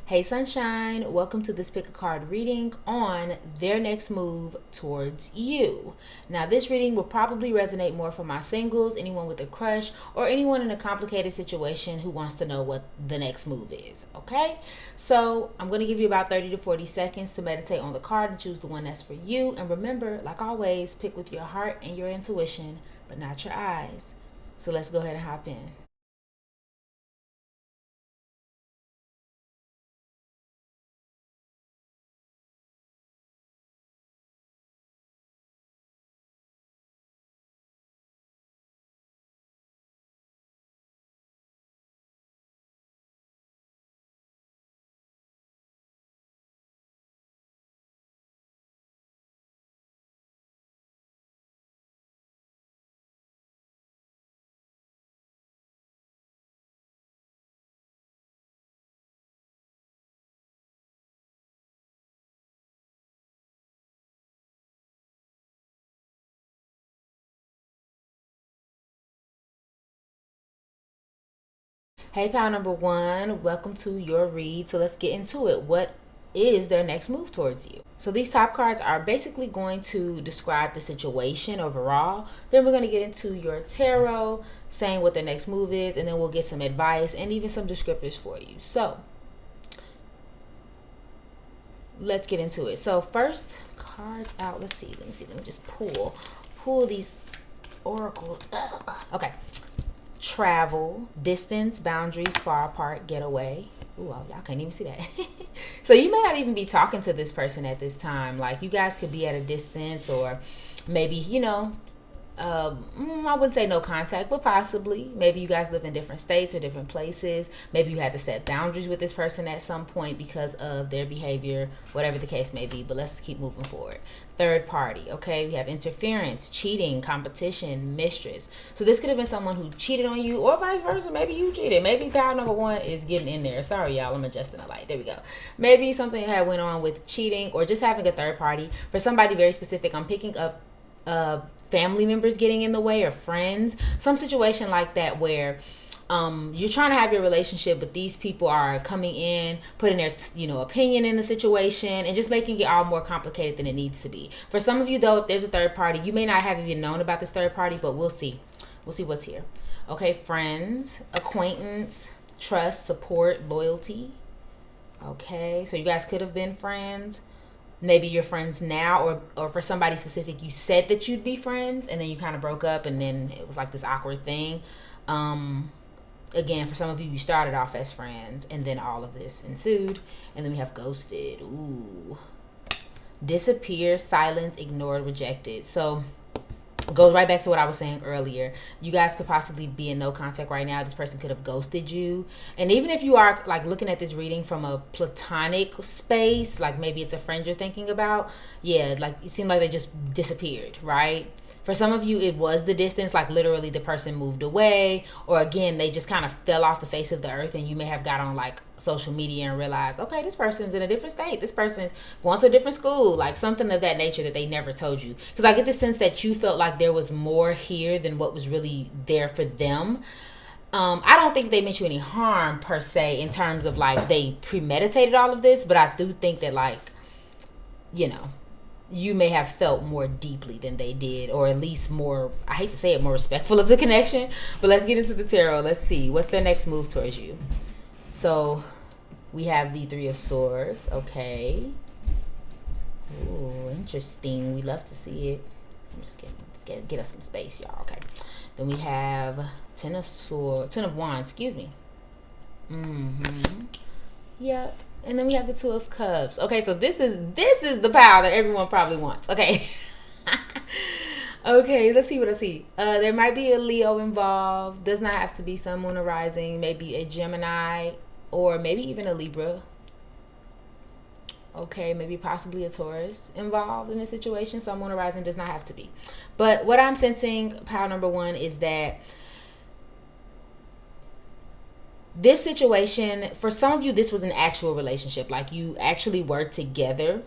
Hey Sunshine, welcome to this pick a card reading on their next move towards you. Now this reading will probably resonate more for my singles, anyone with a crush, or anyone in a complicated situation who wants to know what the next move is, okay? So I'm going to give you about 30 to 40 seconds to meditate on the card and choose the one that's for you. And remember, like always, pick with your heart and your intuition, but not your eyes. So let's go ahead and hop in. Hey, pal number one, welcome to your read. So let's get into it. What is their next move towards you? So these top cards are basically going to describe the situation overall. Then we're going to get into your tarot, saying what the next move is, and then we'll get some advice and even some descriptors for you. So let's get into it. So first, cards out. Let's see. Let me just pull these oracles. Okay. Travel, distance, boundaries, far apart, get away. Ooh, y'all can't even see that. So you may not even be talking to this person at this time. Like you guys could be at a distance, or maybe, I wouldn't say no contact, but possibly. Maybe you guys live in different states or different places. Maybe you had to set boundaries with this person at some point because of their behavior, whatever the case may be. But let's keep moving forward. Third party, okay? We have interference, cheating, competition, mistress. So this could have been someone who cheated on you, or vice versa. Maybe you cheated. Maybe pal number one is getting in there. Sorry, y'all. I'm adjusting the light. There we go. Maybe something had went on with cheating or just having a third party. For somebody very specific, I'm picking up family members getting in the way, or friends, some situation like that where you're trying to have your relationship, but these people are coming in, putting their opinion in the situation, and just making it all more complicated than it needs to be. For some of you though, if there's a third party, you may not have even known about this third party, but we'll see what's here. Okay, friends, acquaintance, trust, support, loyalty. Okay, so you guys could have been friends. Maybe you're friends now, or for somebody specific, you said that you'd be friends and then you kind of broke up, and then it was like this awkward thing. Again, for some of you, you started off as friends and then all of this ensued. And then we have ghosted. Ooh. Disappear, silence, ignored, rejected. So goes right back to what I was saying earlier. You guys could possibly be in no contact right now. This person could have ghosted you. And even if you are like looking at this reading from a platonic space, like maybe it's a friend you're thinking about, yeah, like it seemed like they just disappeared, right? For some of you, it was the distance, like literally the person moved away, or again, they just kind of fell off the face of the earth, and you may have got on like social media and realized, okay, this person's in a different state. This person's going to a different school, like something of that nature that they never told you. Because I get the sense that you felt like there was more here than what was really there for them. I don't think they meant you any harm per se in terms of like they premeditated all of this, but I do think that like, you may have felt more deeply than they did, or at least more, I hate to say it, more respectful of the connection. But let's get into the tarot. Let's see what's their next move towards you. So we have the Three of Swords. Okay. Ooh, interesting. We love to see it. I'm just kidding. Let's get us some space, y'all. Okay. Then we have Ten of Wands, excuse me. Yep. And then we have the Two of Cups. Okay, so this is the power that everyone probably wants. Okay. Okay, let's see what I see. There might be a Leo involved. Does not have to be Sun, Moon, or Rising. Maybe a Gemini, or maybe even a Libra. Okay, maybe possibly a Taurus involved in this situation. Sun, Moon, or Rising does not have to be. But what I'm sensing, power number one, is that this situation, for some of you, this was an actual relationship. Like you actually were together.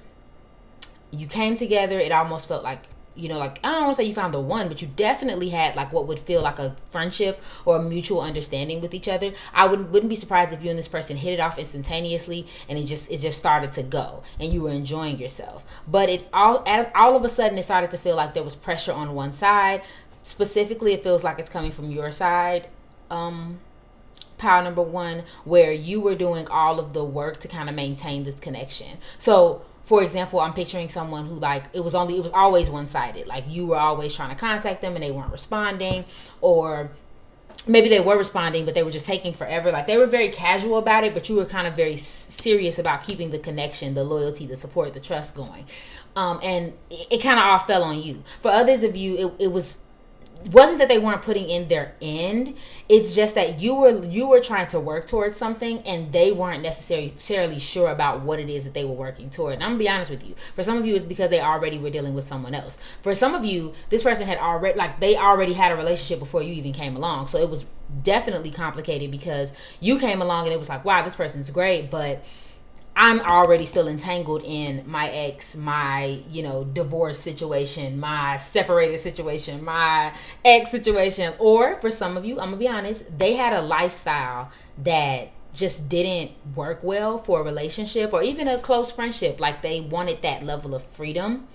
You came together. It almost felt like like, I don't want to say you found the one, but you definitely had like what would feel like a friendship or a mutual understanding with each other. I wouldn't be surprised if you and this person hit it off instantaneously, and it just started to go, and you were enjoying yourself. But all of a sudden, it started to feel like there was pressure on one side. Specifically, it feels like it's coming from your side. Pile number one, where you were doing all of the work to kind of maintain this connection. So, for example, I'm picturing someone who, like, it was always one-sided. Like, you were always trying to contact them and they weren't responding, or maybe they were responding, but they were just taking forever. Like, they were very casual about it, but you were kind of very serious about keeping the connection, the loyalty, the support, the trust going. And it kind of all fell on you. For others of you, it wasn't that they weren't putting in their end. It's just that you were trying to work towards something, and they weren't necessarily sure about what it is that they were working toward. And I'm gonna be honest with you, for some of you, it's because they already were dealing with someone else. For some of you, this person had already had a relationship before you even came along, so it was definitely complicated because you came along and it was like, wow, this person's great, but I'm already still entangled in my ex, my, divorce situation, my separated situation, my ex situation. Or for some of you, I'm going to be honest, they had a lifestyle that just didn't work well for a relationship or even a close friendship. Like, they wanted that level of freedom.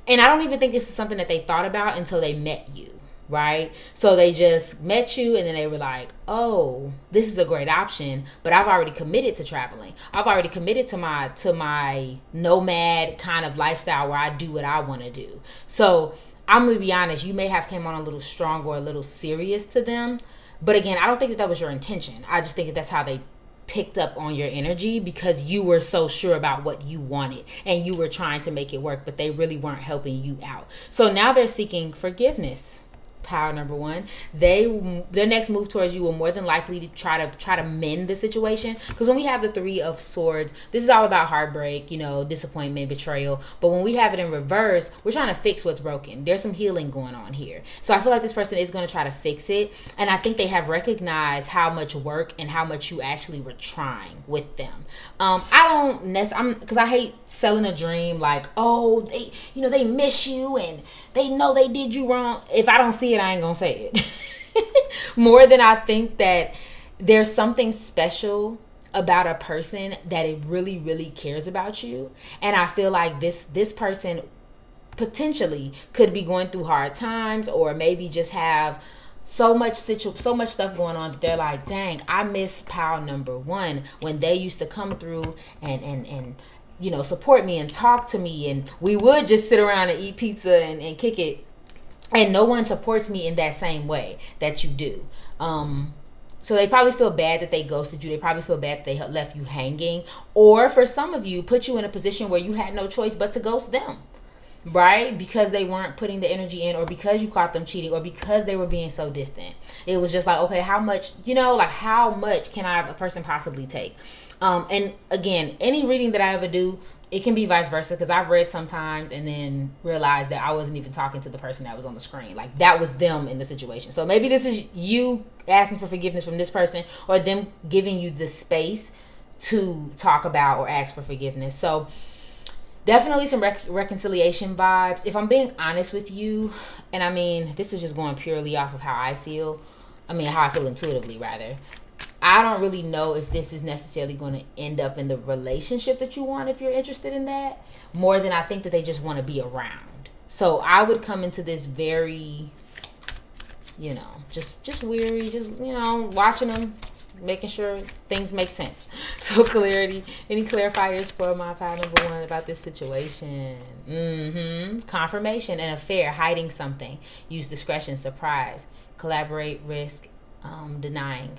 And I don't even think this is something that they thought about until they met you. Right? So they just met you and then they were like, oh, this is a great option, but I've already committed to traveling. I've already committed to my nomad kind of lifestyle where I do what I want to do. So I'm going to be honest, you may have came on a little strong or a little serious to them. But again, I don't think that was your intention. I just think that that's how they picked up on your energy, because you were so sure about what you wanted and you were trying to make it work, but they really weren't helping you out. So now they're seeking forgiveness. Power number one, their next move towards you will more than likely to try to mend the situation. Because when we have the Three of Swords, this is all about heartbreak, disappointment, betrayal. But when we have it in reverse, we're trying to fix what's broken. There's some healing going on here. So I feel like this person is going to try to fix it, and I think they have recognized how much work and how much you actually were trying with them. Because I hate selling a dream like, oh, they miss you and they know they did you wrong. If I don't see it, I ain't gonna say it. More than I think that there's something special about a person that it really, really cares about you. And I feel like this person potentially could be going through hard times, or maybe just have so much stuff going on that they're like, dang, I miss pile number one when they used to come through and support me and talk to me, and we would just sit around and eat pizza and kick it, and no one supports me in that same way that you do. So they probably feel bad that they ghosted you. They probably feel bad that they left you hanging, or for some of you, put you in a position where you had no choice but to ghost them. Right? Because they weren't putting the energy in, or because you caught them cheating, or because they were being so distant. It was just like, okay, how much, how much can a person possibly take? And again, any reading that I ever do, it can be vice versa, because I've read sometimes and then realized that I wasn't even talking to the person that was on the screen. Like, that was them in the situation. So maybe this is you asking for forgiveness from this person, or them giving you the space to talk about or ask for forgiveness. So definitely some reconciliation vibes. If I'm being honest with you, and I mean, this is just going purely off of how I feel. How I feel intuitively, rather. I don't really know if this is necessarily going to end up in the relationship that you want, if you're interested in that, more than I think that they just want to be around. So I would come into this very, just weary, just, watching them, making sure things make sense. So clarity, any clarifiers for my pile number one about this situation? Confirmation, an affair, hiding something, use discretion, surprise, collaborate, risk, denying,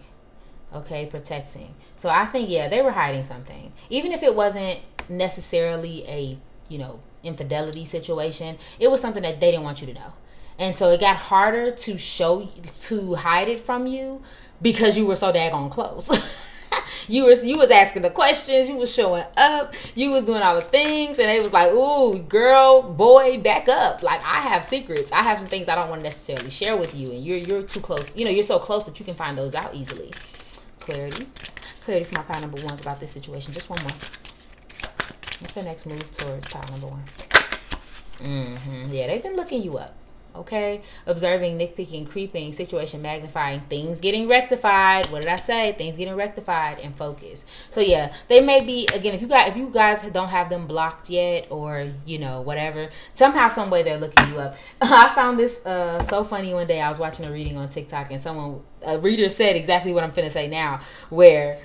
okay, protecting. So I think, they were hiding something, even if it wasn't necessarily a infidelity situation. It was something that they didn't want you to know, and so it got harder to hide it from you, because you were so daggone close. You was asking the questions, you was showing up, you was doing all the things, and it was like, ooh, girl, boy, back up. Like, I have secrets. I have some things I don't want to necessarily share with you, and you're too close. You're so close that you can find those out easily. Clarity for my pile number ones about this situation. Just one more. What's the next move towards pile number one? Yeah, they've been looking you up. Okay, observing, nitpicking, creeping, situation magnifying, things getting rectified. What did I say? Things getting rectified and focus. So yeah, they may be, again, if you guys don't have them blocked yet, or whatever, somehow some way they're looking you up. I found this so funny one day. I was watching a reading on TikTok, and a reader said exactly what I'm finna say now, where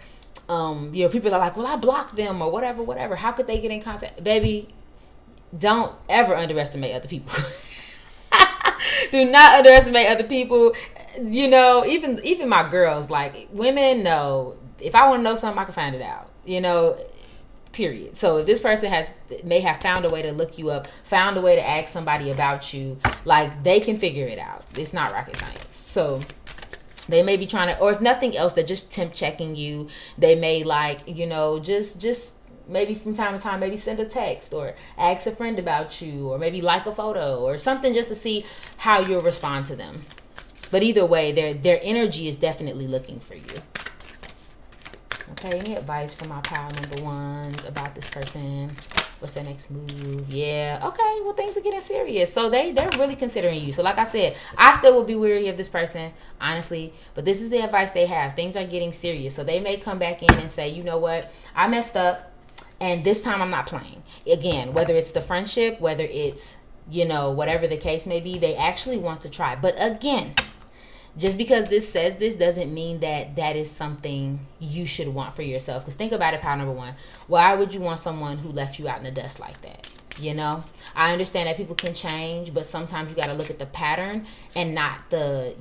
people are like, well, I blocked them or whatever. How could they get in contact? Baby, don't ever underestimate other people. Do not underestimate other people. Even my girls, like, women know, if I want to know something, I can find it out. Period. So if this person may have found a way to look you up, found a way to ask somebody about you, like, they can figure it out. It's not rocket science. So they may be trying to, or if nothing else, they're just temp checking you. They may, like, just maybe from time to time, maybe send a text or ask a friend about you, or maybe like a photo or something, just to see how you'll respond to them. But either way, their energy is definitely looking for you. Okay, any advice for my pal number ones about this person? What's their next move? Yeah, okay, well, things are getting serious. So they're really considering you. So like I said, I still will be weary of this person, honestly. But this is the advice they have. Things are getting serious. So they may come back in and say, you know what? I messed up. And this time I'm not playing. Again, whether it's the friendship, whether it's, whatever the case may be, they actually want to try. But again, just because this says this doesn't mean that is something you should want for yourself. Because think about it, pal number one. Why would you want someone who left you out in the dust like that? I understand that people can change, but sometimes you got to look at the pattern and not the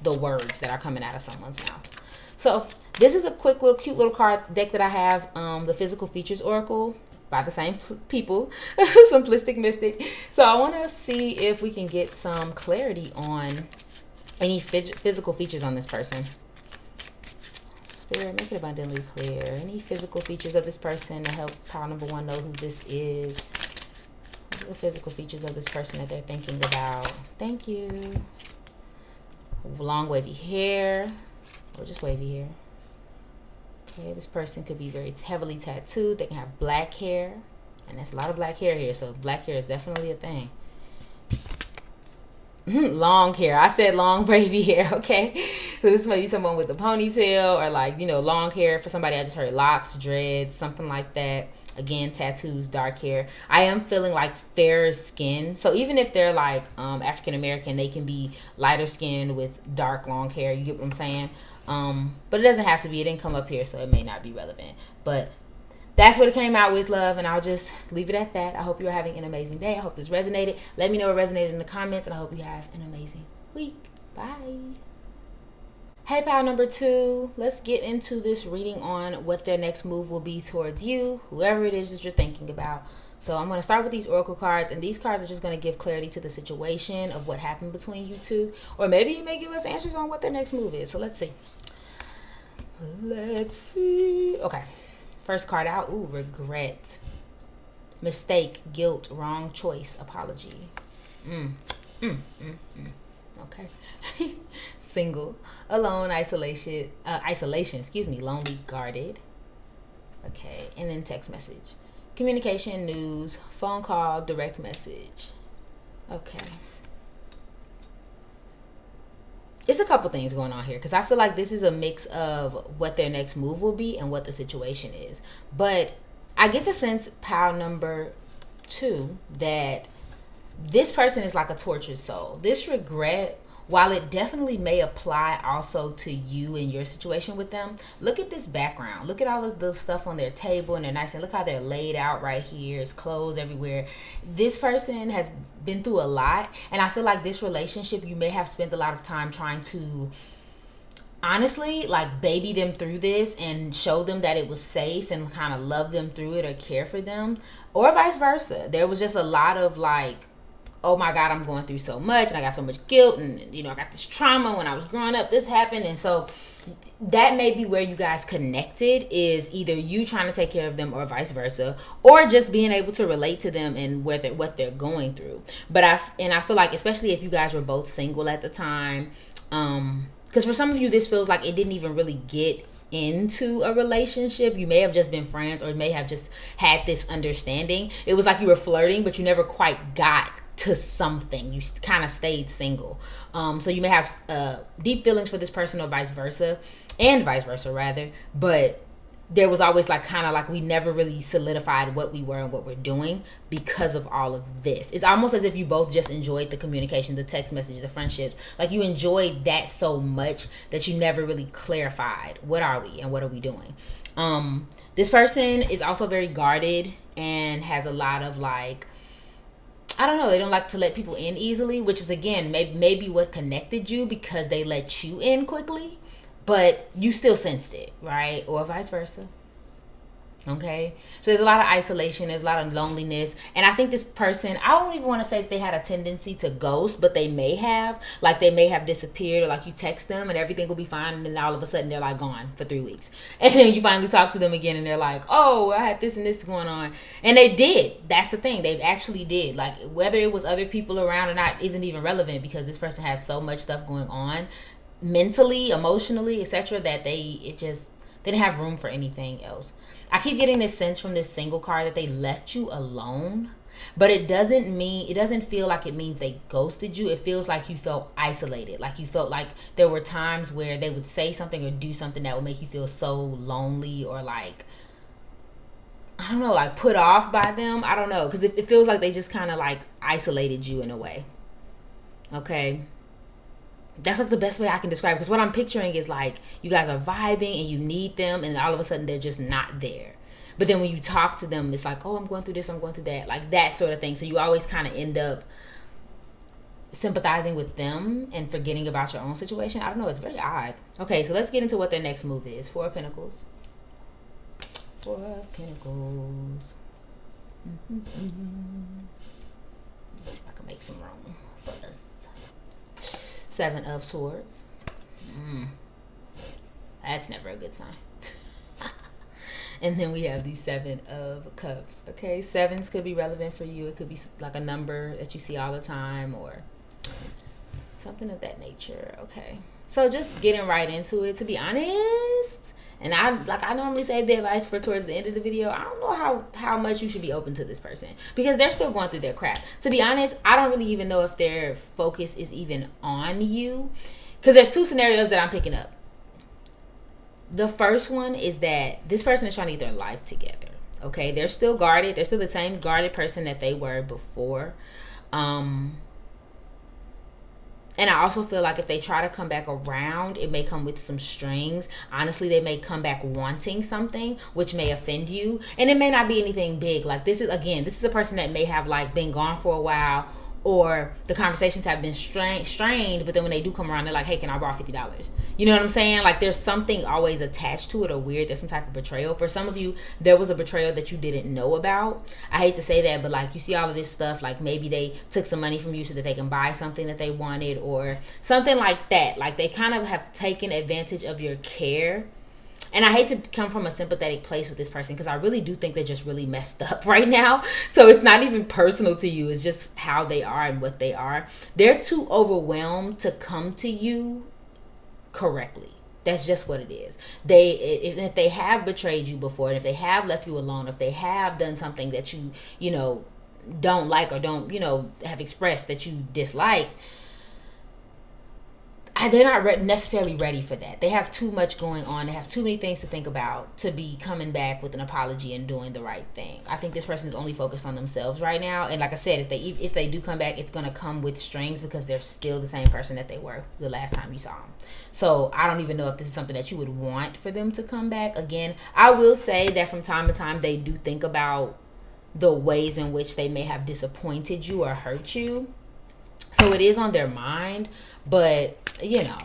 words that are coming out of someone's mouth. So this is a quick little cute little card deck that I have, the Physical Features Oracle by the same people, Simplistic Mystic. So I want to see if we can get some clarity on any physical features on this person. Spirit, make it abundantly clear. Any physical features of this person to help pile number one know who this is. What are the physical features of this person that they're thinking about? Thank you. Long wavy hair. Or just wavy hair. Okay, this person could be very heavily tattooed. They can have black hair. And that's a lot of black hair here. So black hair is definitely a thing. Long hair. I said long wavy hair, okay? So this might be someone with a ponytail, or like, long hair. For somebody, I just heard locks, dreads, something like that. Again, tattoos, dark hair. I am feeling like fairer skin. So even if they're like African American, they can be lighter skinned with dark long hair. You get what I'm saying? But it doesn't have to be. It didn't come up here, so it may not be relevant. But that's what it came out with, love, and I'll just leave it at that. I hope you're having an amazing day. I hope this resonated. Let me know what resonated in the comments, and I hope you have an amazing week. Bye. Hey, pal number two, let's get into this reading on what their next move will be towards you, whoever it is that you're thinking about. So I'm going to start with these oracle cards, and these cards are just going to give clarity to the situation of what happened between you two, or maybe you may give us answers on what their next move is. So let's see. Okay, first card out. Ooh, regret, mistake, guilt, wrong choice, apology. Okay. Single, alone, isolation, lonely, guarded. Okay, and then text message. Communication, news, phone call, direct message. Okay. It's a couple things going on here, because I feel like this is a mix of what their next move will be and what the situation is. But I get the sense, pal number two, that this person is like a tortured soul. This regret, while it definitely may apply also to you and your situation with them, look at this background. Look at all of the stuff on their table, and they're nice, and look how they're laid out right here. It's clothes everywhere. This person has been through a lot, and I feel like this relationship, you may have spent a lot of time trying to honestly like baby them through this and show them that it was safe and kind of love them through it or care for them, or vice versa. There was just a lot of like, oh my God, I'm going through so much, and I got so much guilt, and I got this trauma when I was growing up, this happened. And so that may be where you guys connected, is either you trying to take care of them or vice versa, or just being able to relate to them and what they're going through. But I feel like, especially if you guys were both single at the time, because for some of you, this feels like it didn't even really get into a relationship. You may have just been friends, or may have just had this understanding. It was like you were flirting, but you never quite got to something. You kind of stayed single. So you may have deep feelings for this person, or vice versa, rather. But there was always like kind of like we never really solidified what we were and what we're doing because of all of this. It's almost as if you both just enjoyed the communication, the text messages, the friendships. Like you enjoyed that so much that you never really clarified what are we and what are we doing. This person is also very guarded and has a lot of like, I don't know, they don't like to let people in easily, which is again maybe what connected you, because they let you in quickly. But you still sensed it, right? Or vice versa. Okay? So there's a lot of isolation. There's a lot of loneliness. And I think this person, I don't even want to say that they had a tendency to ghost, but they may have. Like they may have disappeared, or like you text them and everything will be fine. And then all of a sudden they're like gone for 3 weeks. And then you finally talk to them again and they're like, oh, I had this and this going on. And they did. That's the thing. They actually did. Like whether it was other people around or not isn't even relevant, because this person has so much stuff going on, mentally, emotionally, etc., that they didn't have room for anything else. I keep getting this sense from this single card that they left you alone, but it doesn't feel like it means they ghosted you. It feels like you felt isolated, like you felt like there were times where they would say something or do something that would make you feel so lonely, or like, I don't know, like put off by them. I don't know, because it feels like they just kind of like isolated you in a way. Okay, that's like the best way I can describe it, because what I'm picturing is like you guys are vibing and you need them, and all of a sudden they're just not there. But then when you talk to them, it's like, oh, I'm going through this, I'm going through that, like that sort of thing. So you always kind of end up sympathizing with them and forgetting about your own situation. I don't know, it's very odd. Okay, so let's get into what their next move is. Four of Pentacles. Four of Pentacles. Let's see if I can make some room for this. Seven of Swords. That's never a good sign. And then we have the Seven of Cups. Okay, sevens could be relevant for you. It could be like a number that you see all the time, or something of that nature. Okay, so just getting right into it. To be honest, and I normally save the advice for towards the end of the video. I don't know how much you should be open to this person, because they're still going through their crap. To be honest, I don't really even know if their focus is even on you, because there's two scenarios that I'm picking up. The first one is that this person is trying to get their life together. Okay, they're still guarded. They're still the same guarded person that they were before. And I also feel like if they try to come back around, it may come with some strings. Honestly, they may come back wanting something, which may offend you. And it may not be anything big. Like this is a person that may have like been gone for a while, or the conversations have been strained, but then when they do come around, they're like, hey, can I borrow $50? You know what I'm saying? Like there's something always attached to it, or weird. There's some type of betrayal. For some of you, there was a betrayal that you didn't know about. I hate to say that, but like you see all of this stuff, like maybe they took some money from you so that they can buy something that they wanted, or something like that. Like they kind of have taken advantage of your care. And I hate to come from a sympathetic place with this person, because I really do think they're just really messed up right now. So it's not even personal to you. It's just how they are and what they are. They're too overwhelmed to come to you correctly. That's just what it is. If they have betrayed you before, and if they have left you alone, if they have done something that you know, don't like, or don't, you know, have expressed that you dislike, they're not necessarily ready for that. They have too much going on. They have too many things to think about to be coming back with an apology and doing the right thing. I think this person is only focused on themselves right now. And like I said, if they do come back, it's going to come with strings, because they're still the same person that they were the last time you saw them. So I don't even know if this is something that you would want for them to come back. Again, I will say that from time to time, they do think about the ways in which they may have disappointed you or hurt you. So it is on their mind. But, you know,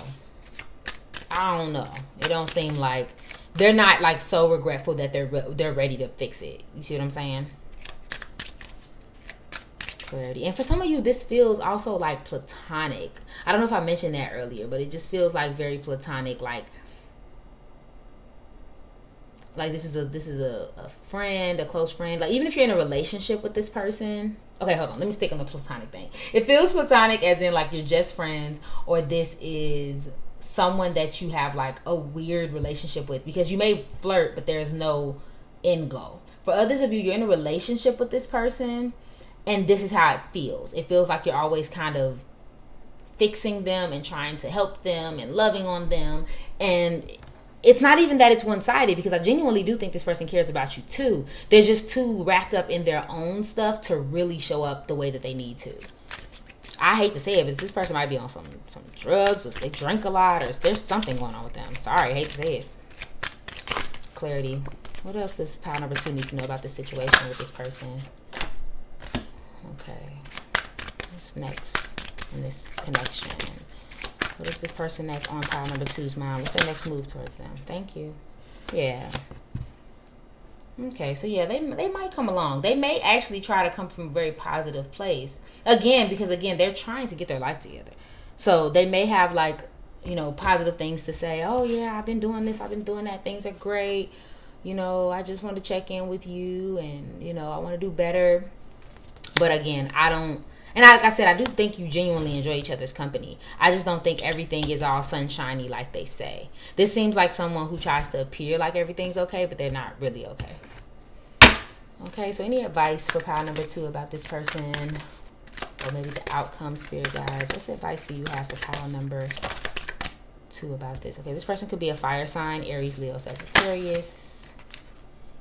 I don't know. It don't seem like they're not like so regretful that they're ready to fix it. You see what I'm saying? Clarity. And for some of you, this feels also like platonic. I don't know if I mentioned that earlier, but it just feels like very platonic. Like this is a friend, a close friend. Like even if you're in a relationship with this person. Okay, hold on. Let me stick on the platonic thing. It feels platonic as in like you're just friends, or this is someone that you have like a weird relationship with, because you may flirt but there's no end goal. For others of you, you're in a relationship with this person and this is how it feels. It feels like you're always kind of fixing them and trying to help them and loving on them. And it's not even that it's one-sided, because I genuinely do think this person cares about you too. They're just too wrapped up in their own stuff to really show up the way that they need to. I hate to say it, but this person might be on some drugs, or they drink a lot, or there's something going on with them. Sorry, I hate to say it. Clarity. What else does pile number 2 need to know about this situation with this person? Okay. What's next in this connection? What is this person that's on pile number 2's mind? What's their next move towards them? Thank you. Yeah. Okay, so yeah, they might come along. They may actually try to come from a very positive place. Again, because they're trying to get their life together. So they may have like, positive things to say. Oh yeah, I've been doing this, I've been doing that. Things are great. I just want to check in with you, and I want to do better. But again, and like I said, I do think you genuinely enjoy each other's company. I just don't think everything is all sunshiny like they say. This seems like someone who tries to appear like everything's okay, but they're not really okay. Okay, so any advice for pile number 2 about this person? Or maybe the outcome, spirit guides. What advice do you have for pile number 2 about this? Okay, this person could be a fire sign, Aries, Leo, Sagittarius.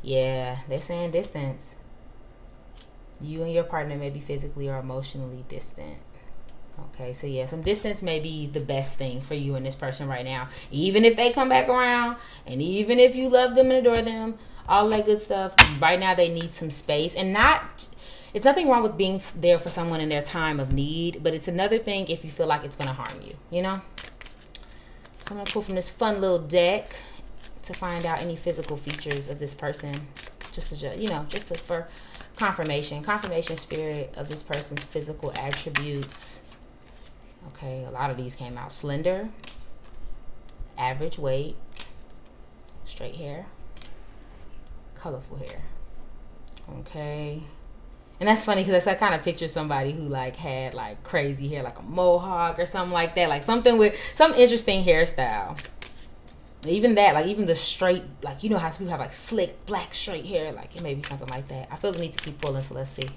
Yeah, they're saying distance. You and your partner may be physically or emotionally distant. Okay, so yeah, some distance may be the best thing for you and this person right now. Even if they come back around, and even if you love them and adore them, all that good stuff, right now they need some space. And it's nothing wrong with being there for someone in their time of need, but it's another thing if you feel like it's going to harm you, So I'm going to pull from this fun little deck to find out any physical features of this person, for confirmation spirit of this person's physical attributes. Okay, a lot of these came out. Slender, average weight, straight hair, colorful hair. Okay, and that's funny because I kind of picture somebody who like had like crazy hair, like a mohawk or something like that, like something with some interesting hairstyle. Even that, like even the straight, like how people have like slick black straight hair, like it may be something like that. I feel the need to keep pulling, so let's see.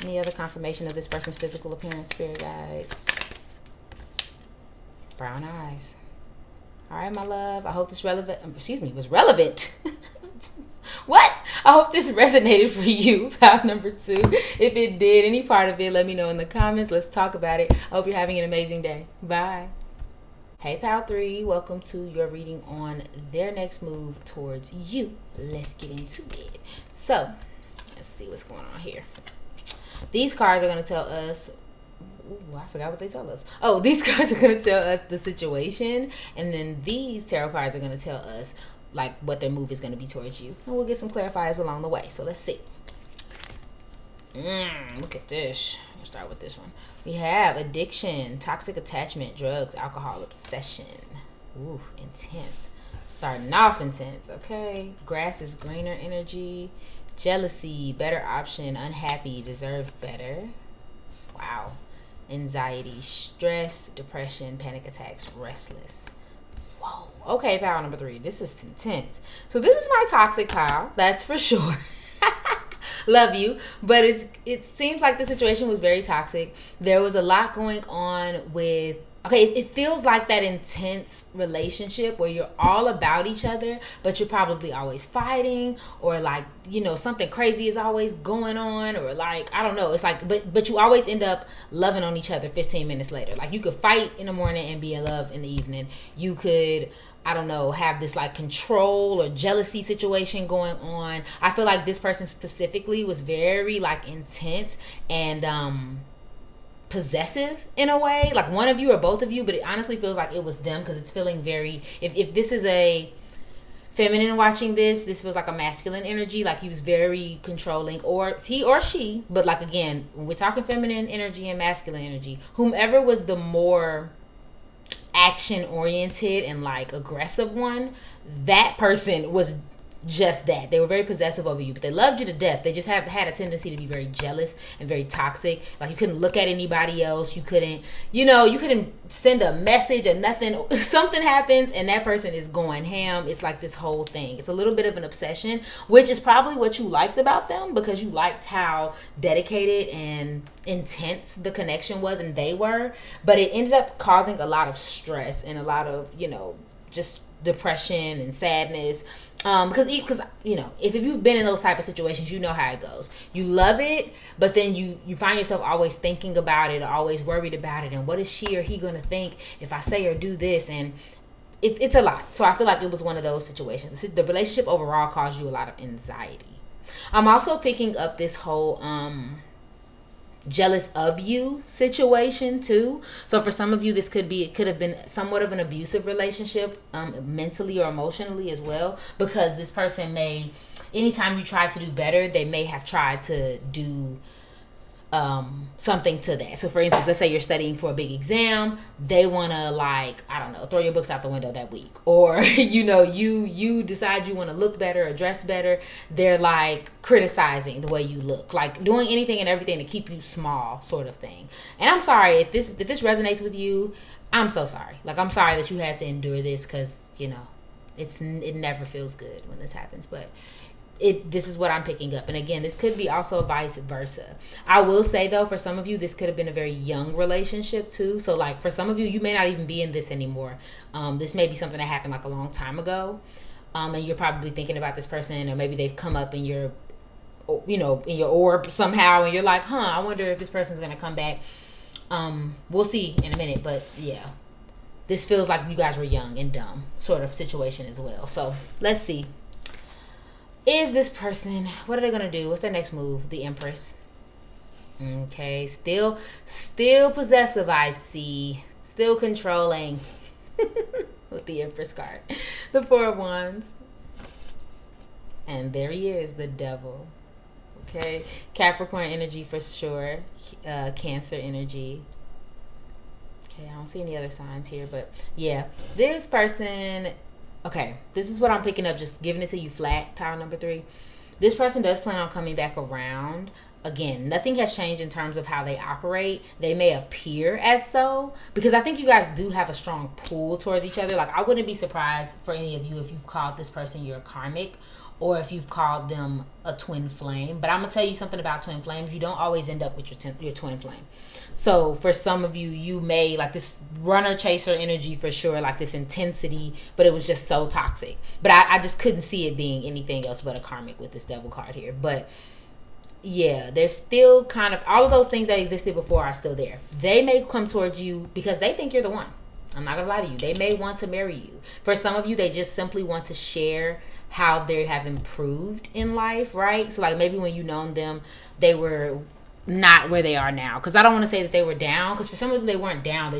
Any other confirmation of this person's physical appearance, spirit guides? Brown eyes. All right, my love. I hope this was relevant. What? I hope this resonated for you, pile number 2. If it did, any part of it, let me know in the comments. Let's talk about it. I hope you're having an amazing day. Bye. Hey, pile 3. Welcome to your reading on their next move towards you. Let's get into it. So, let's see what's going on here. These cards are going to tell us... Ooh, I forgot what they tell us. Oh, these cards are going to tell us the situation. And then these tarot cards are going to tell us like what their move is going to be towards you. And we'll get some clarifiers along the way. So let's see. Look at this. We'll start with this one. We have addiction, toxic attachment, drugs, alcohol, obsession. Ooh, intense. Starting off intense, okay? Grass is greener energy. Jealousy, better option, unhappy, deserve better. Wow. Anxiety, stress, depression, panic attacks, restless. Whoa. Okay, pile number 3. This is intense. So this is my toxic pile, that's for sure. Love you, but it seems like the situation was very toxic. There was a lot going on with... Okay, it feels like that intense relationship where you're all about each other, but you're probably always fighting, or like, something crazy is always going on, or like, I don't know. It's like, but you always end up loving on each other 15 minutes later. Like you could fight in the morning and be in love in the evening. You could, I don't know, have this like control or jealousy situation going on. I feel like this person specifically was very like intense and, possessive in a way, like one of you or both of you, but it honestly feels like it was them, because it's feeling very, if this is a feminine watching this feels like a masculine energy, like he was very controlling, or he or she, but like again, when we're talking feminine energy and masculine energy, whomever was the more action oriented and like aggressive one, that person was just that. They were very possessive over you, but they loved you to death. They just had a tendency to be very jealous and very toxic. Like, you couldn't look at anybody else. You couldn't, you couldn't send a message or nothing. Something happens and that person is going ham. It's like this whole thing. It's a little bit of an obsession, which is probably what you liked about them, because you liked how dedicated and intense the connection was and they were. But it ended up causing a lot of stress and a lot of, just depression and sadness, because if you've been in those type of situations, you know how it goes. You love it, but then you find yourself always thinking about it, or always worried about it, and what is she or he gonna think if I say or do this, and it's a lot. So I feel like it was one of those situations. The relationship overall caused you a lot of anxiety. I'm also picking up this whole jealous of you situation too. So for some of you, it could have been somewhat of an abusive relationship, mentally or emotionally as well, because this person anytime you try to do better, they may have tried to do something to that. So for instance, let's say you're studying for a big exam, they want to throw your books out the window that week, or you decide you want to look better or dress better, they're like criticizing the way you look, like doing anything and everything to keep you small, sort of thing. And I'm sorry if this resonates with you. I'm so sorry. Like, I'm sorry that you had to endure this, because it never feels good when this happens, but this is what I'm picking up. And again, this could be also vice versa. I will say though, for some of you, this could have been a very young relationship too. So like, for some of you, you may not even be in this anymore. This may be something that happened like a long time ago. And you're probably thinking about this person, or maybe they've come up in your orb somehow, and you're like, I wonder if this person's going to come back. We'll see in a minute, but yeah, this feels like you guys were young and dumb sort of situation as well. So let's see. Is this person, what are they going to do? What's their next move? The Empress. Okay, still possessive, I see. Still controlling with the Empress card. The Four of Wands. And there he is, the Devil. Okay, Capricorn energy for sure. Cancer energy. Okay, I don't see any other signs here, but yeah, this person... Okay, this is what I'm picking up, just giving it to you flat, pile number 3. This person does plan on coming back around. Again, nothing has changed in terms of how they operate. They may appear as so, because I think you guys do have a strong pull towards each other. Like, I wouldn't be surprised for any of you if you've called this person your karmic, or if you've called them a twin flame. But I'm going to tell you something about twin flames. You don't always end up with your twin flame. So for some of you, you may like this runner chaser energy for sure, like this intensity, but it was just so toxic. But I just couldn't see it being anything else but a karmic with this Devil card here. But yeah, there's still kind of all of those things that existed before are still there. They may come towards you because they think you're the one. I'm not going to lie to you. They may want to marry you. For some of you, they just simply want to share how they have improved in life, right? So like, maybe when you known them, they were not where they are now. Because I don't want to say that they were down, because for some of them they weren't down,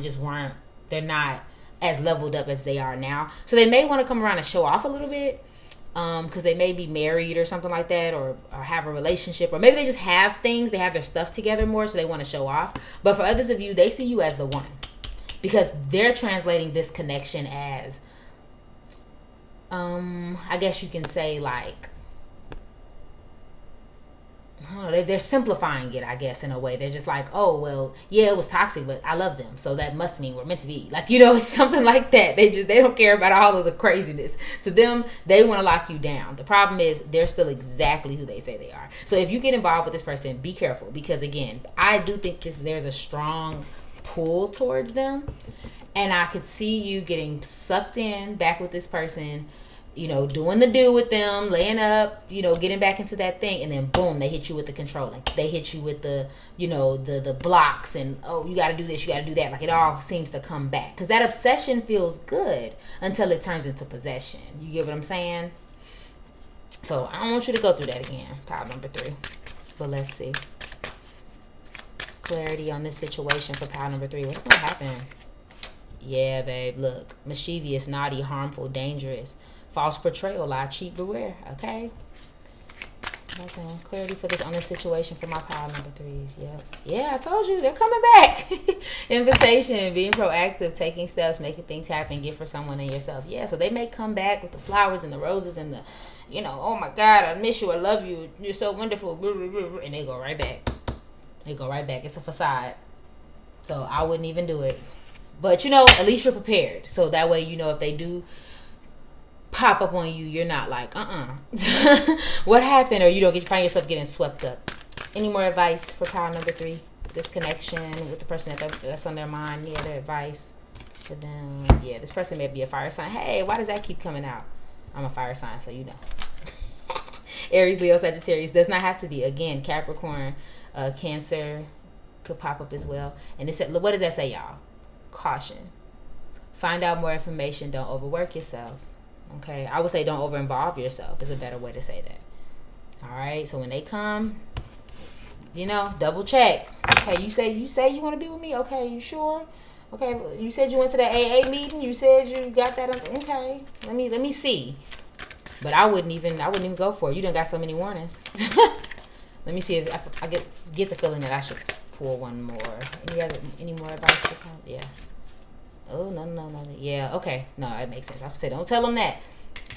they're not as leveled up as they are now. So they may want to come around and show off a little bit, because they may be married or something like that, or have a relationship, or maybe they just have things, they have their stuff together more, so they want to show off. But for others of you, they see you as the one, because they're translating this connection as I guess you can say, like, I don't know, they're simplifying it, I guess, in a way. They're just like, oh, well, yeah, it was toxic, but I love them, so that must mean we're meant to be. Like, it's something like that. They don't care about all of the craziness. To them, they want to lock you down. The problem is they're still exactly who they say they are. So if you get involved with this person, be careful, because again, I do think there's a strong pull towards them, and I could see you getting sucked in back with this person, doing the do with them, laying up, getting back into that thing, and then boom, they hit you with the controlling. They hit you with the, the blocks, and oh, you got to do this, you got to do that. Like, it all seems to come back, because that obsession feels good until it turns into possession. You get what I'm saying? So I don't want you to go through that again, pile number 3. But let's see. Clarity on this situation for pile number 3. What's going to happen? Yeah, babe, look. Mischievous, naughty, harmful, dangerous. False portrayal, lie, cheat, beware. Okay? Nothing. Clarity for this on this situation for my pile number 3s. Yep. Yeah, I told you they're coming back. Invitation, being proactive, taking steps, making things happen, gift for someone and yourself. Yeah, so they may come back with the flowers and the roses and the, oh my God, I miss you, I love you, you're so wonderful, and they go right back. It's a facade. So I wouldn't even do it. But at least you're prepared. So that way, if they do pop up on you, you're not like, what happened? Or you don't find yourself getting swept up. Any more advice for pile number 3? This connection with the person that's on their mind. Yeah, their advice for them. Yeah, this person may be a fire sign. Hey, why does that keep coming out? I'm a fire sign, so Aries, Leo, Sagittarius. Does not have to be. Again, Capricorn, Cancer could pop up as well. And it said, what does that say, y'all? Caution. Find out more information. Don't overwork yourself. Okay, I would say don't over-involve yourself is a better way to say that. All right, so when they come, double check. Okay, you say you want to be with me. Okay, you sure? Okay, you said you went to the AA meeting. You said you got that. Okay, let me see. But I wouldn't even go for it. You done got so many warnings. Let me see if I get the feeling that I should pull one more. Any more advice? Yeah. Oh, no. Yeah, okay. No, that makes sense. I say don't tell them that.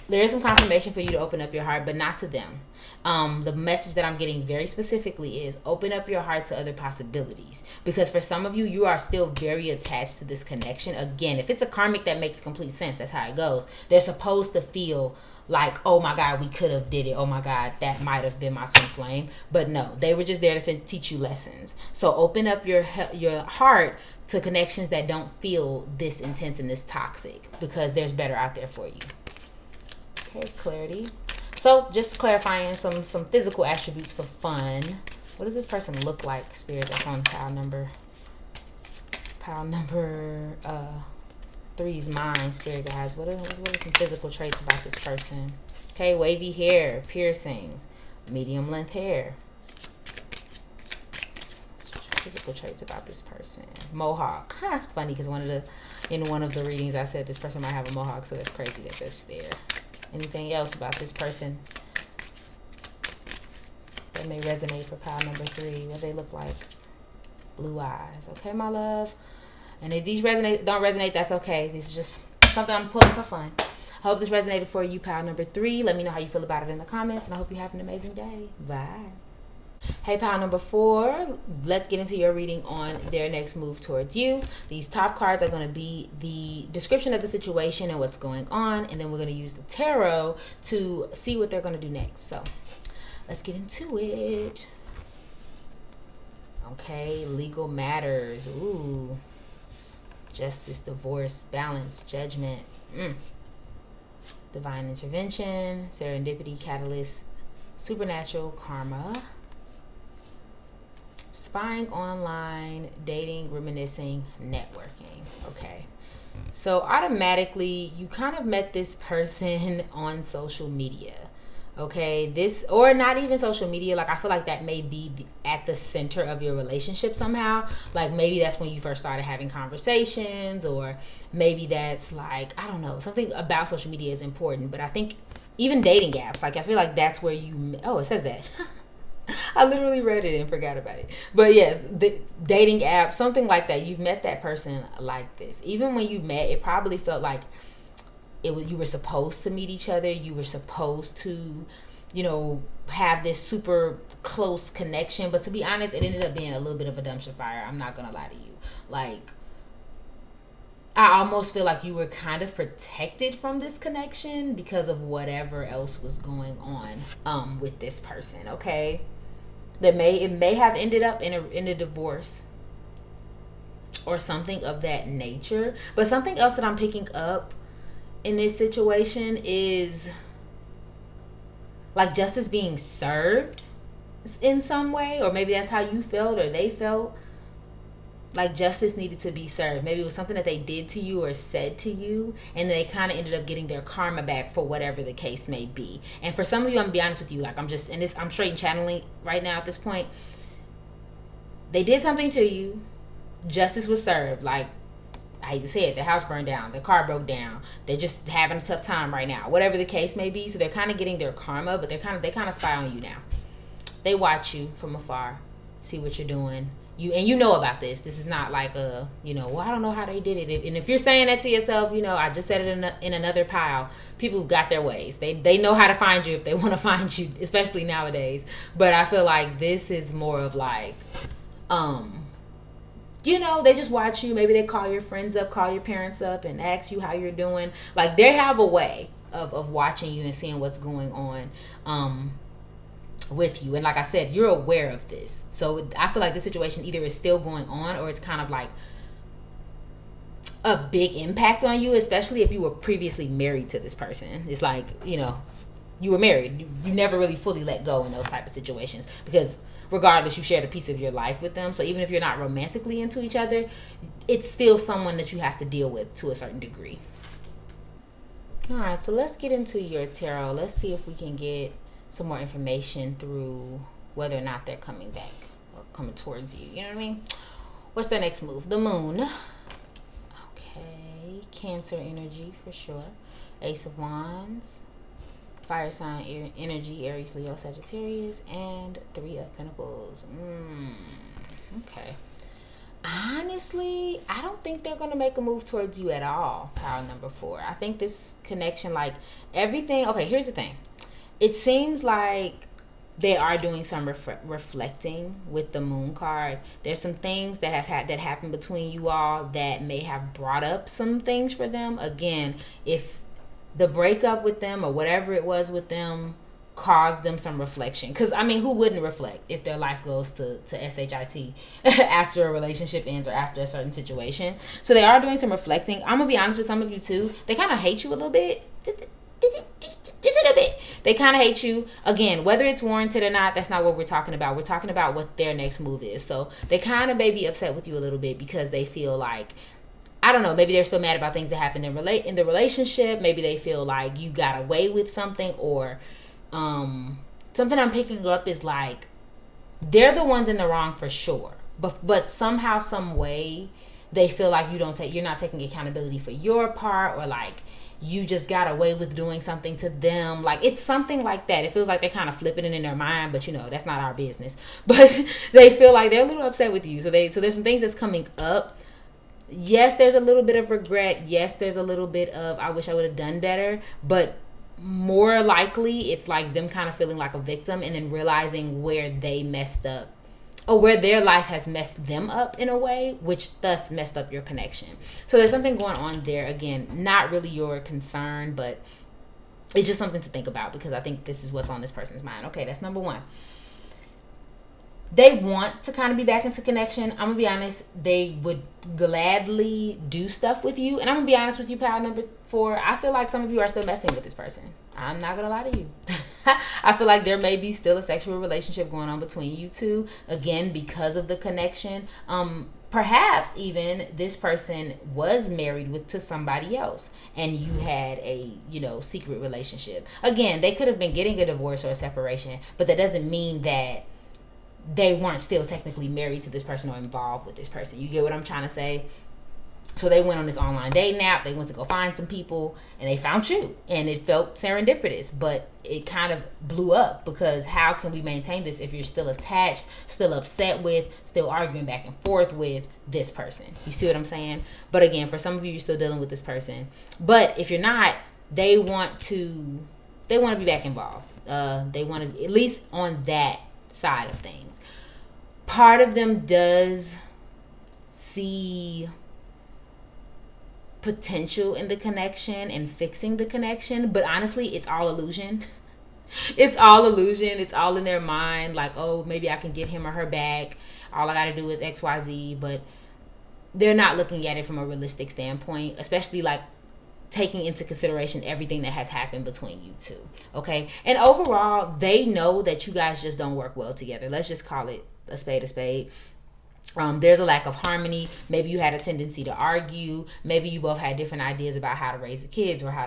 There is some confirmation for you to open up your heart, but not to them. The message that I'm getting very specifically is open up your heart to other possibilities. Because for some of you, you are still very attached to this connection. Again, if it's a karmic, that makes complete sense. That's how it goes. They're supposed to feel like, oh my God, we could have did it. Oh my God, that might have been my twin flame. But no, they were just there to teach you lessons. So open up your heart to connections that don't feel this intense and this toxic, because there's better out there for you. Okay, clarity. So just clarifying some physical attributes for fun. What does this person look like, Spirit, that's on pile number 3's mind, Spirit guys? What are some physical traits about this person? Okay, wavy hair, piercings, medium length hair. Physical traits about this person. Mohawk. It's funny because in one of the readings I said this person might have a mohawk, so that's crazy that that's there. Anything else about this person that may resonate for pile number 3? What they look like? Blue eyes. Okay, my love. And if these don't resonate, that's okay. This is just something I'm pulling for fun. I hope this resonated for you, pile number 3. Let me know how you feel about it in the comments, and I hope you have an amazing day. Bye. Hey, pile number 4, let's get into your reading on their next move towards you. These top cards are going to be the description of the situation and what's going on, and then we're going to use the tarot to see what they're going to do next. So let's get into it. Okay, legal matters. Ooh. Justice, divorce, balance, judgment. Divine intervention, serendipity, catalyst, supernatural, karma. Spying online, dating, reminiscing, networking. Okay. So automatically, you kind of met this person on social media. Okay. Or not even social media. Like, I feel like that may be at the center of your relationship somehow. Like, maybe that's when you first started having conversations, or maybe that's like, I don't know, something about social media is important. But I think even dating apps, like, I feel like that's where it says that. I literally read it and forgot about it. But yes, the dating app, something like that. You've met that person like this. Even when you met, it probably felt like you were supposed to meet each other. You were supposed to, have this super close connection. But to be honest, it ended up being a little bit of a dumpster fire. I'm not going to lie to you. Like, I almost feel like you were kind of protected from this connection because of whatever else was going on with this person, okay? It may have ended up in a divorce or something of that nature. But something else that I'm picking up in this situation is like justice being served in some way, or maybe that's how you felt or they felt. Like justice needed to be served. Maybe it was something that they did to you or said to you, and they kind of ended up getting their karma back for whatever the case may be. And for some of you, I'm gonna be honest with you, like I'm straight channeling right now at this point. They did something to you. Justice was served. Like, I hate to say it, their house burned down, their car broke down, they're just having a tough time right now, whatever the case may be. So they're kind of getting their karma, but they kind of spy on you now. They watch you from afar, see what you're doing. You know about this. This is not like well, I don't know how they did it. And if you're saying that to yourself, I just said it in another pile. People got their ways. They know how to find you if they want to find you, especially nowadays. But I feel like this is more of like, they just watch you. Maybe they call your friends up, call your parents up, and ask you how you're doing. Like, they have a way of watching you and seeing what's going on. With you. And like I said, you're aware of this. So I feel like this situation either is still going on or it's kind of like a big impact on you, especially if you were previously married to this person. It's like, you were married. You never really fully let go in those type of situations because regardless, you shared a piece of your life with them. So even if you're not romantically into each other, it's still someone that you have to deal with to a certain degree. All right, so let's get into your tarot. Let's see if we can get some more information through whether or not they're coming back or coming towards you. You know what I mean? What's their next move? The moon. Okay. Cancer energy for sure. Ace of Wands. Fire sign energy, Aries, Leo, Sagittarius. And Three of Pentacles. Okay. Honestly, I don't think they're going to make a move towards you at all, power number 4. I think this connection, like everything. Okay, here's the thing. It seems like they are doing some reflecting with the moon card. There's some things that happened between you all that may have brought up some things for them. Again, if the breakup with them or whatever it was with them caused them some reflection. Because, who wouldn't reflect if their life goes to SHIT after a relationship ends or after a certain situation? So they are doing some reflecting. I'm going to be honest with some of you too. They kind of hate you a little bit. Just a little bit. They kind of hate you. Again, whether it's warranted or not, that's not what we're talking about. We're talking about what their next move is. So they kind of may be upset with you a little bit because they feel like, I don't know, maybe they're still mad about things that happened in the relationship. Maybe they feel like you got away with something, or something I'm picking up is like they're the ones in the wrong for sure. But somehow, some way, they feel like you're not taking accountability for your part, or like you just got away with doing something to them. Like, it's something like that. It feels like they're kind of flipping it in their mind, but that's not our business. But they feel like they're a little upset with you. So there's some things that's coming up. Yes, there's a little bit of regret. Yes, there's a little bit of, I wish I would have done better. But more likely, it's like them kind of feeling like a victim and then realizing where they messed up, or where their life has messed them up in a way, which thus messed up your connection. So there's something going on there. Again, not really your concern, but it's just something to think about because I think this is what's on this person's mind. Okay, that's number 1. They want to kind of be back into connection. I'm going to be honest, they would gladly do stuff with you. And I'm going to be honest with you, pal number 4. I feel like some of you are still messing with this person. I'm not going to lie to you. I feel like there may be still a sexual relationship going on between you two. Again, because of the connection. Perhaps even this person was married to somebody else and you had a, secret relationship. Again, they could have been getting a divorce or a separation, but that doesn't mean that they weren't still technically married to this person or involved with this person. You get what I'm trying to say? So they went on this online dating app. They went to go find some people and they found you. And it felt serendipitous, but it kind of blew up because how can we maintain this if you're still attached, still upset with, still arguing back and forth with this person? You see what I'm saying? But again, for some of you, you're still dealing with this person. But if you're not, they want to be back involved. They want to, at least on that side of things. Part of them does see potential in the connection and fixing the connection, but honestly, it's all illusion. It's all illusion. It's all in their mind, like, oh, maybe I can get him or her back. All I gotta do is XYZ, but they're not looking at it from a realistic standpoint, especially like taking into consideration everything that has happened between you two. Okay, and overall, they know that you guys just don't work well together. Let's just call it a spade a spade. There's a lack of harmony. Maybe you had a tendency to argue. Maybe you both had different ideas about how to raise the kids or how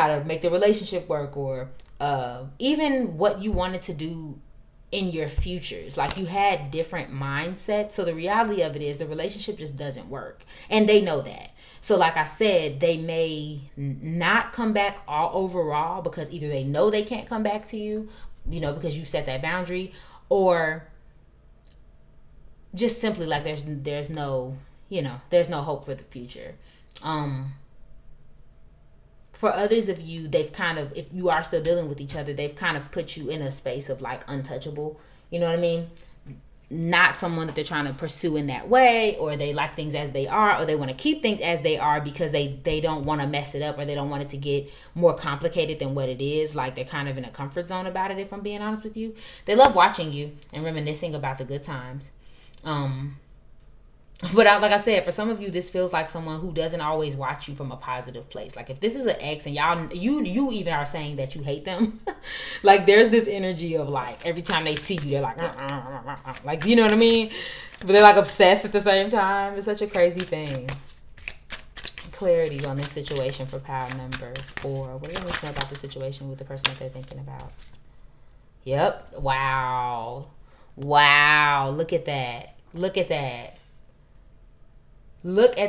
to make the relationship work, or even what you wanted to do in your futures. Like, you had different mindsets. So the reality of it is the relationship just doesn't work, and they know that. So like I said, they may not come back all overall because either they know they can't come back to you, because you set that boundary, or just simply like there's no, there's no hope for the future. For others of you, they've kind of, if you are still dealing with each other, they've kind of put you in a space of like untouchable. You know what I mean? Not someone that they're trying to pursue in that way, or they like things as they are, or they want to keep things as they are because they don't want to mess it up, or they don't want it to get more complicated than what it is. Like they're kind of in a comfort zone about it, if I'm being honest with you. They love watching you and reminiscing about the good times. But like I said, for some of you, this feels like someone who doesn't always watch you from a positive place. Like if this is an ex and you even are saying that you hate them, like there's this energy of like every time they see you, they're like, like, you know what I mean? But they're like obsessed at the same time. It's such a crazy thing. Clarity on this situation for pile number 4. What do you need to know about the situation with the person that they're thinking about? Yep. Wow. Look at that. Look at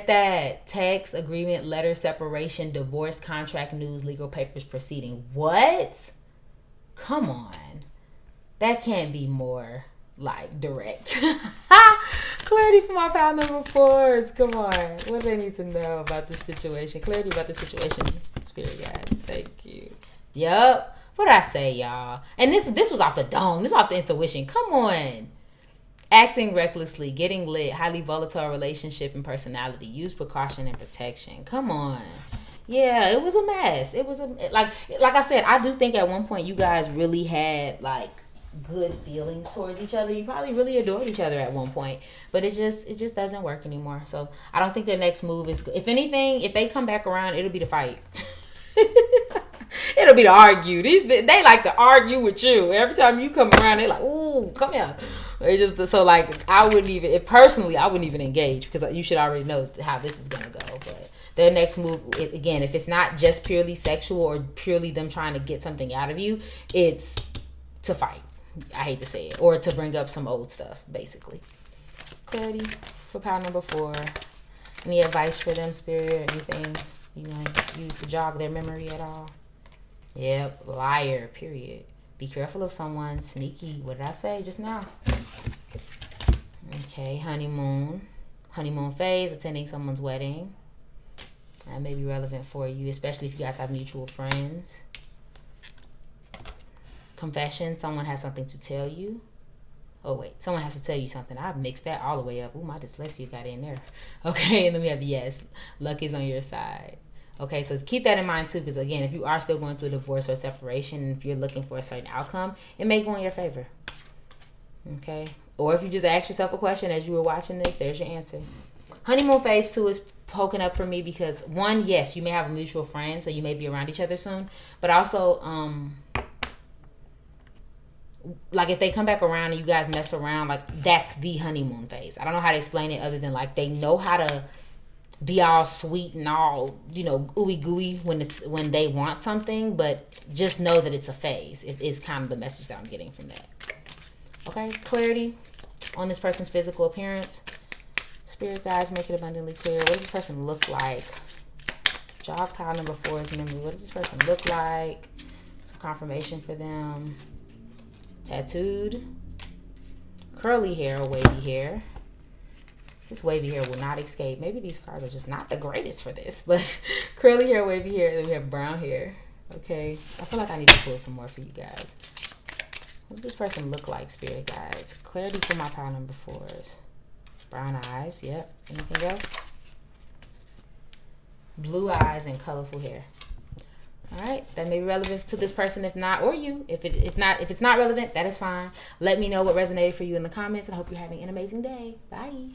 that. Text, agreement, letter, separation, divorce, contract, news, legal papers, proceeding. What? Come on. That can't be more, like, direct. Clarity for my pile number 4s. Come on. What do they need to know about this situation? Clarity about the situation. Spirit guides. Thank you. Yup. What did I say, y'all? And this was off the dome. This was off the intuition. Come on. Acting recklessly, getting lit, highly volatile relationship and personality. Use precaution and protection. Come on. Yeah, it was a mess. It was like I said, I do think at one point you guys really had like good feelings towards each other. You probably really adored each other at one point, but it just doesn't work anymore. So I don't think their next move is, if anything, if they come back around, it'll be to fight. It'll be to argue. They like to argue with you. Every time you come around, they like, ooh, come here. They just, so like, I wouldn't even engage, because you should already know how this is gonna go. But their next move, again, if it's not just purely sexual or purely them trying to get something out of you, it's to fight. I hate to say it, or to bring up some old stuff, basically. Clarity for pile number 4. Any advice for them, Spirit? Anything you might use to jog their memory at all? Yep, liar, period. Be careful of someone sneaky. What did I say just now? Okay, honeymoon phase, attending someone's wedding. That may be relevant for you, especially if you guys have mutual friends. Confession, someone has something to tell you. Oh, wait, someone has to tell you something. I've mixed that all the way up. Ooh, my dyslexia got in there. Okay, and then we have yes, luck is on your side. Okay, so keep that in mind too, because again, if you are still going through a divorce or separation, and if you're looking for a certain outcome, it may go in your favor. Okay, or if you just ask yourself a question as you were watching this, there's your answer. Honeymoon phase 2 is poking up for me because, one, yes, you may have a mutual friend, so you may be around each other soon, but also, like if they come back around and you guys mess around, like that's the honeymoon phase. I don't know how to explain it other than like they know how to be all sweet and all, ooey gooey when they want something, but just know that it's a phase. It is kind of the message that I'm getting from that. Okay, clarity on this person's physical appearance. Spirit guides, make it abundantly clear. What does this person look like? Jog pile number 4 is memory. What does this person look like? Some confirmation for them. Tattooed. Curly hair or wavy hair. This wavy hair will not escape. Maybe these cards are just not the greatest for this, but curly hair, wavy hair, then we have brown hair. Okay, I feel like I need to pull some more for you guys. What does this person look like, Spirit guides? Clarity for my pile number 4s. Brown eyes, yep. Anything else? Blue eyes and colorful hair. All right, that may be relevant to this person, if not, or you. If it's not relevant, that is fine. Let me know what resonated for you in the comments, and I hope you're having an amazing day. Bye.